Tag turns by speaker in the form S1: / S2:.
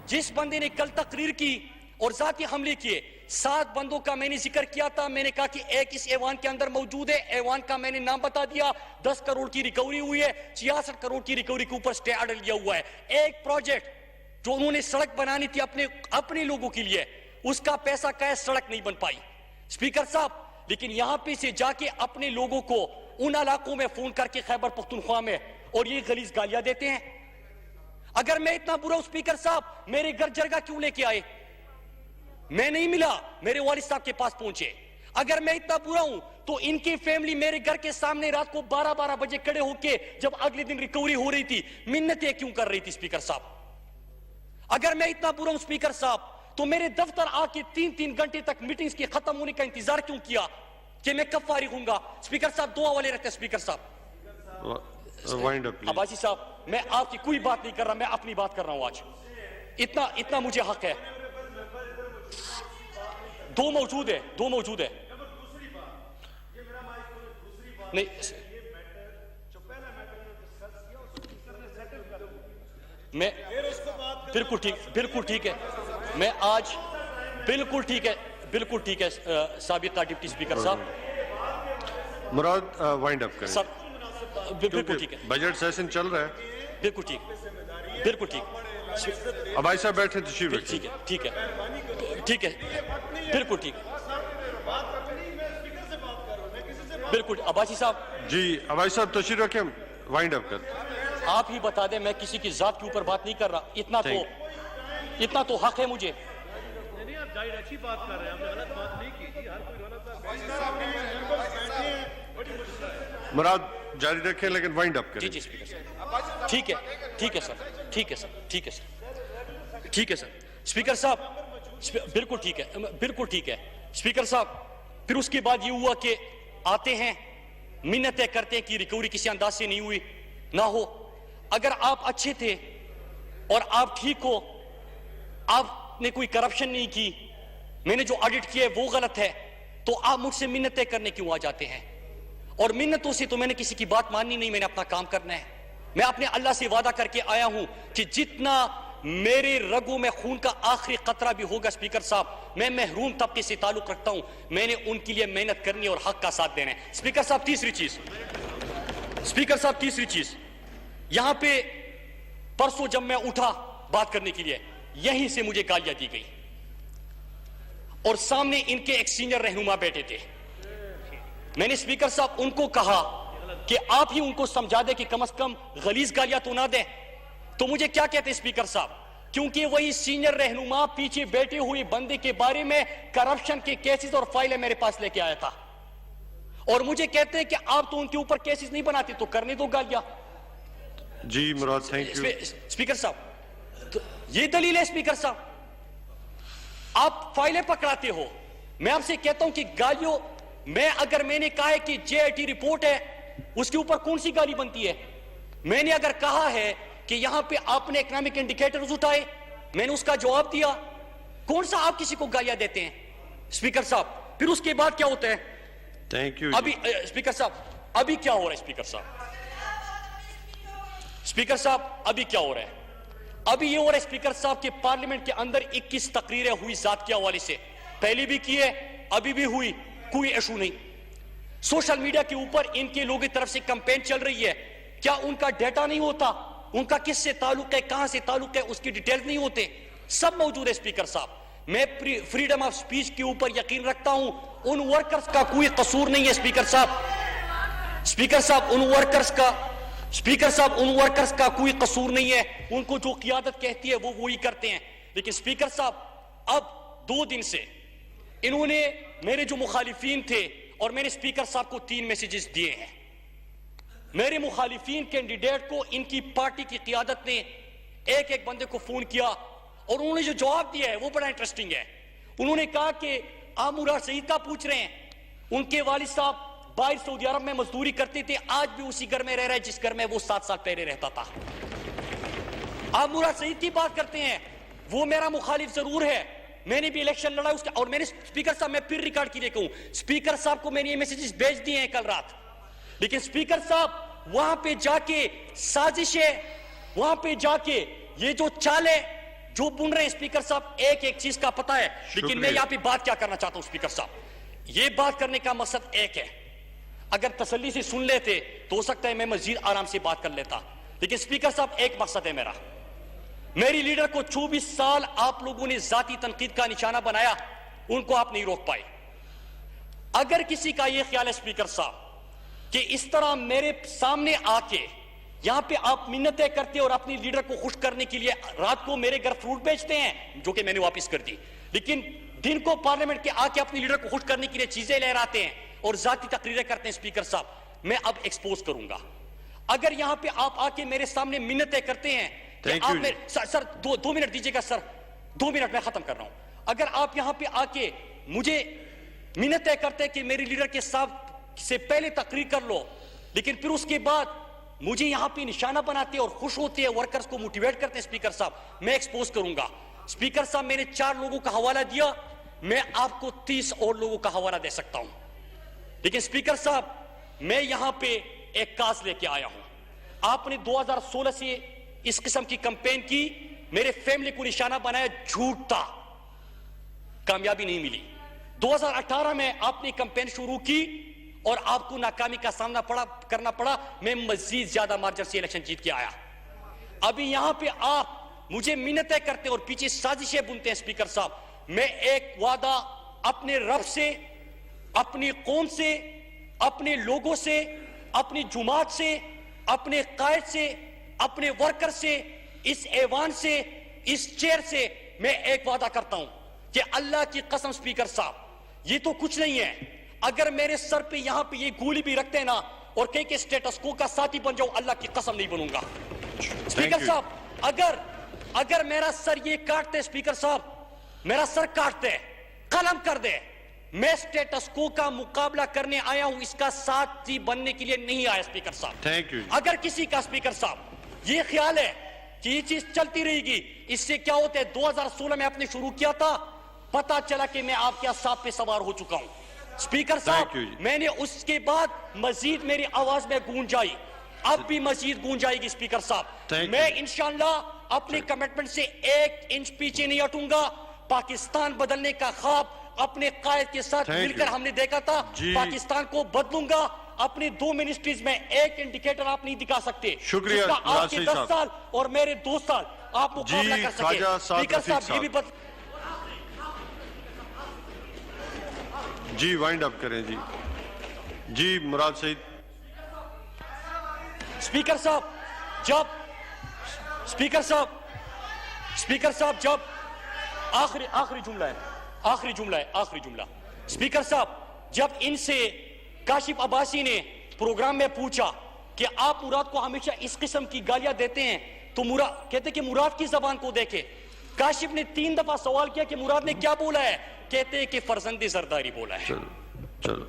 S1: جس بندے نے کل تقریر کی اور ذاتی حملے کیے، 7 بندوں کا میں نے ذکر کیا تھا. میں نے کہا کہ ایک اس ایوان کے اندر موجود ہے. ایوان کا میں نے نام بتا دیا. 10 کروڑ کی ریکوری ہوئی ہے. 66 کروڑ کی ریکوری کے اوپر سٹے آرڈر لیا ہوا ہے. ایک پروجیکٹ جو انہوں نے سڑک بنانی تھی اپنے لوگوں کے لیے، اس کا پیسہ کا ہے، سڑک نہیں بن پائی. اسپیکر صاحب، لیکن یہاں پہ سے جا کے اپنے لوگوں کو ان علاقوں میں فون کر کے خیبر پختونخوا میں اور یہ غلیظ گالیاں دیتے ہیں. اگر میں اتنا برا ہوں اسپیکر صاحب، میرے گھر جرگہ کیوں لے کے آئے؟ میں نہیں ملا، میرے والد صاحب کے پاس پہنچے. اگر میں اتنا برا ہوں تو ان کی فیملی میرے گھر کے سامنے رات کو 12 بجے کھڑے ہو کے جب اگلے دن ریکوری ہو رہی تھی منتیں کیوں کر رہی تھی اسپیکر صاحب؟ اگر میں اتنا برا ہوں اسپیکر صاحب تو میرے دفتر آ کے 3 گھنٹے تک میٹنگز کے ختم ہونے کا انتظار کیوں کیا کہ میں کب فارغ ہوں گا؟ اسپیکر صاحب دعا والے رہتے ہیں. اسپیکر صاحب عباسی صاحب، میں آپ کی کوئی بات نہیں کر رہا، میں اپنی بات کر رہا ہوں. آج اتنا مجھے حق ہے. 2 موجود ہے نہیں. میں بالکل ٹھیک ہے. میں آج بالکل ٹھیک ہے سابقہ ڈپٹی اسپیکر صاحب.
S2: مراد وائنڈ اپ کریں.
S1: بالکل ٹھیک ہے.
S2: بجٹ سیشن چل رہا ہے.
S1: بالکل ٹھیک.
S2: عباسی صاحب بیٹھے تشریف رکھیں.
S1: ٹھیک ہے. بالکل ٹھیک. بالکل عباسی صاحب.
S2: جی عباسی صاحب تشریف رکھیں، وائنڈ اپ کریں.
S1: آپ ہی بتا دیں، میں کسی کی ذات کے اوپر بات نہیں کر رہا. اتنا تو حق ہے مجھے.
S3: اچھی بات کر رہے ہیں، ہم نے غلط بات نہیں کی جی. ہر کوئی غلط
S2: مراد جاری رکھیں لیکن وائنڈ اپ کریں.
S1: جی اسپیکر صاحب. ٹھیک ہے سر. اسپیکر صاحب بالکل ٹھیک ہے. اسپیکر صاحب پھر اس کے بعد یہ ہوا کہ آتے ہیں، منتیں کرتے ہیں کہ ریکوری کسی انداز سے نہیں ہوئی نہ ہو. اگر آپ اچھے تھے اور آپ ٹھیک ہو، آپ نے کوئی کرپشن نہیں کی، میں نے جو آڈٹ کیا ہے وہ غلط ہے، تو آپ مجھ سے منتیں کرنے کیوں آ جاتے ہیں؟ اور منتوں سے تو میں نے کسی کی بات ماننی نہیں، میں نے اپنا کام کرنا ہے. میں اپنے اللہ سے وعدہ کر کے آیا ہوں کہ جتنا میرے رگوں میں خون کا آخری قطرہ بھی ہوگا اسپیکر صاحب، میں محروم طبقے سے تعلق رکھتا ہوں، میں نے ان کے لیے محنت کرنی اور حق کا ساتھ دینا ہے. اسپیکر صاحب تیسری چیز یہاں پہ پرسوں جب میں اٹھا بات کرنے کے لیے، یہیں سے مجھے گالیاں دی گئی اور سامنے ان کے ایک سینئر رہنما بیٹھے تھے. میں نے اسپیکر صاحب ان کو کہا کہ آپ ہی ان کو سمجھا دیں کہ کم از کم غلیظ گالیاں تو نہ دیں. تو مجھے کیا کہتے ہیں اسپیکر صاحب؟ کیونکہ وہی سینئر رہنما پیچھے بیٹھے ہوئے بندے کے بارے میں کرپشن کے کیسز اور فائلیں میرے پاس لے کے آیا تھا، اور مجھے کہتے ہیں کہ آپ تو ان کے اوپر کیسز نہیں بناتے تو کرنے دو گالیاں.
S2: جی مراد تھینک یو.
S1: اسپیکر صاحب یہ دلیل ہے اسپیکر صاحب، آپ فائلیں پکڑاتے ہو. میں آپ سے کہتا ہوں کہ گالیوں اگر میں نے کہا ہے کہ جے آئی ٹی رپورٹ ہے، اس کے اوپر کون سی گالی بنتی ہے؟ میں نے اگر کہا ہے کہ یہاں پہ آپ نے اکنامک انڈیکیٹرز اٹھائے، میں نے اس کا جواب دیا. کون سا آپ کسی کو گالیاں دیتے ہیں اسپیکر صاحب؟ پھر اس کے بعد کیا ہوتا ہے؟
S2: Thank you.
S1: ابھی اسپیکر صاحب ابھی کیا ہو رہا ہے؟ اسپیکر صاحب ابھی کیا ہو رہا ہے؟ ابھی یہ ہو رہا ہے اسپیکر صاحب کہ پارلیمنٹ کے اندر 21 تقریریں ہوئی ذات کے حوالے سے، پہلی بھی کی ہے ابھی بھی ہوئی، کوئی ایشو نہیں. سوشل میڈیا کے اوپر ان کے لوگوں کی طرف سے کمپین چل رہی ہے. کیا ان کا ڈیٹا نہیں ہوتا؟ ان کا کس سے تعلق ہے، کہاں سے تعلق ہے، اس کی ڈیٹیلز نہیں ہوتے؟ سب موجود ہے اسپیکر صاحب. میں فریڈم آف سپیچ کے اوپر یقین رکھتا ہوں. ان ورکرز کا کوئی قصور نہیں ہے اسپیکر صاحب. ان ورکرز کا کوئی قصور نہیں ہے. ان کو جو قیادت کہتی ہے وہ وہی کرتے ہیں. لیکن اسپیکر صاحب اب 2 دن سے انہوں نے میرے جو مخالفین تھے، اور میں نے اسپیکر صاحب کو 3 میسیجز دیے ہیں. میرے مخالفین کینڈیڈیٹ کو ان کی پارٹی کی قیادت نے ایک بندے کو فون کیا، اور انہوں نے جو جواب دیا ہے وہ بڑا انٹرسٹنگ ہے. انہوں نے کہا کہ آپ مراد سعید کا پوچھ رہے ہیں، ان کے والد صاحب باہر سعودی عرب میں مزدوری کرتے تھے، آج بھی اسی گھر میں رہ رہا ہے جس گھر میں وہ 7 سال پہلے رہتا تھا. آپ مراد سعید کی بات کرتے ہیں، وہ میرا مخالف ضرور ہے، میں نے بھی الیکشن لڑا اس کا، اور میں نے اسپیکر صاحب میں پھر ریکارڈ کے لیے کہوں، اسپیکر صاحب کو میں نے یہ میسیجز بھیج دیے ہیں کل رات. لیکن اسپیکر صاحب وہاں پہ جا کے سازشیں، وہاں پہ جا کے یہ جو چالیں جو بن رہے ہیں اسپیکر صاحب ایک ایک چیز کا پتہ ہے, لیکن میں یہاں پہ بات کیا کرنا چاہتا ہوں اسپیکر صاحب, یہ بات کرنے کا مقصد ایک ہے. اگر تسلی سے سن لیتے تو ہو سکتا ہے میں مزید آرام سے بات کر لیتا, لیکن اسپیکر صاحب ایک مقصد ہے میرا. میری لیڈر کو 24 سال آپ لوگوں نے ذاتی تنقید کا نشانہ بنایا, ان کو آپ نہیں روک پائے. اگر کسی کا یہ خیال ہے اسپیکر صاحب کہ اس طرح میرے سامنے آ کے یہاں پہ آپ منتیں کرتے اور اپنی لیڈر کو خوش کرنے کے لیے رات کو میرے گھر فروٹ بیچتے ہیں, جو کہ میں نے واپس کر دی, لیکن دن کو پارلیمنٹ کے آ کے اپنی لیڈر کو خوش کرنے کے لیے چیزیں لہراتے ہیں اور ذاتی تقریریں کرتے ہیں, اسپیکر صاحب میں اب ایکسپوز کروں گا. اگر یہاں پہ آپ آ کے میرے سامنے منتیں کرتے ہیں کہ آپ سر 2 منٹ دیجیے گا سر, 2 منٹ میں ختم کر رہا ہوں. اگر آپ یہاں پہ آ کے مجھے منتیں کرتے کہ میری لیڈر کے ساتھ سے پہلے تقریر کر لو, لیکن پھر اس کے بعد مجھے یہاں پہ نشانہ بناتے اور خوش ہوتے ہیں, ورکرز کو موٹیویٹ کرتے ہیں, اسپیکر صاحب میں ایکسپوز کروں گا. اسپیکر صاحب میں نے 4 لوگوں کا حوالہ دیا, میں آپ کو 30 اور لوگوں کا حوالہ دے سکتا ہوں. لیکن اسپیکر صاحب میں یہاں پہ ایک کاز لے کے آیا ہوں. آپ نے 2016 سے اس قسم کی کمپین کی, میرے فیملی کو نشانہ بنایا, جھوٹ تھا, کامیابی نہیں ملی. 2018 میں آپ نے کمپین شروع کی اور آپ کو ناکامی کا سامنا کرنا پڑا, میں مزید زیادہ مارجن سے الیکشن جیت کے آیا. ابھی یہاں پہ آپ مجھے منتیں کرتے اور پیچھے سازشیں بنتے ہیں. اسپیکر صاحب میں ایک وعدہ اپنے رب سے, اپنی قوم سے, اپنے لوگوں سے, اپنی جماعت سے, اپنے قائد سے, اپنے ورکر سے, اس ایوان سے, اس چیئر سے میں ایک وعدہ کرتا ہوں کہ اللہ کی قسم اسپیکر صاحب یہ تو کچھ نہیں ہے, اگر میرے سر پہ یہاں پہ یہ گولی بھی رکھتے نا اور کہیں کہ اسٹیٹس کو کا ساتھی بن جاؤ, اللہ کی قسم نہیں بنوں گا. اسپیکر صاحب اگر میرا سر یہ کاٹتے, اسپیکر صاحب میرا سر کاٹتے, قلم کر دے, میں اسٹیٹس کو کا مقابلہ کرنے آیا ہوں, اس کا ساتھی بننے کے لیے نہیں آیا. اسپیکر صاحب اگر کسی کا اسپیکر صاحب یہ خیال ہے کہ یہ چیز چلتی رہے گی, اس سے کیا ہوتا ہے, 2016 میں آپ نے شروع کیا تھا, پتا چلا کہ میں آپ کے اعصاب پہ سوار ہو چکا ہوں. اسپیکر صاحب میں نے اس کے بعد مزید میری آواز میں گونج آئی, اب بھی مزید گونج آئے گی. اسپیکر صاحب میں انشاءاللہ اپنے کمٹمنٹ سے 1 انچ پیچھے نہیں ہٹوں گا. پاکستان بدلنے کا خواب اپنے قائد کے ساتھ مل کر ہم نے دیکھا تھا, پاکستان کو بدلوں گا. اپنی 2 منسٹریز میں ایک انڈیکیٹر آپ نہیں دکھا سکتے,
S2: شکریہ.
S1: آپ کے 10 سال اور میرے 2 سال آپ مقابلہ کر سکے. اسپیکر صاحب یہ بھی
S2: جی وائنڈ اپ کریں. جی مراد سعید.
S1: اسپیکر صاحب جب آخری جملہ ہے. اسپیکر صاحب جب ان سے کاشف عباسی نے پروگرام میں پوچھا کہ آپ مراد کو ہمیشہ اس قسم کی گالیاں دیتے ہیں, تو مراد کہتے کہ مراد کی زبان کو دیکھے. کاشف نے 3 دفعہ سوال کیا کہ مراد نے کیا بولا ہے, کہتے ہیں کہ فرزند زرداری بولا ہے.
S2: چلو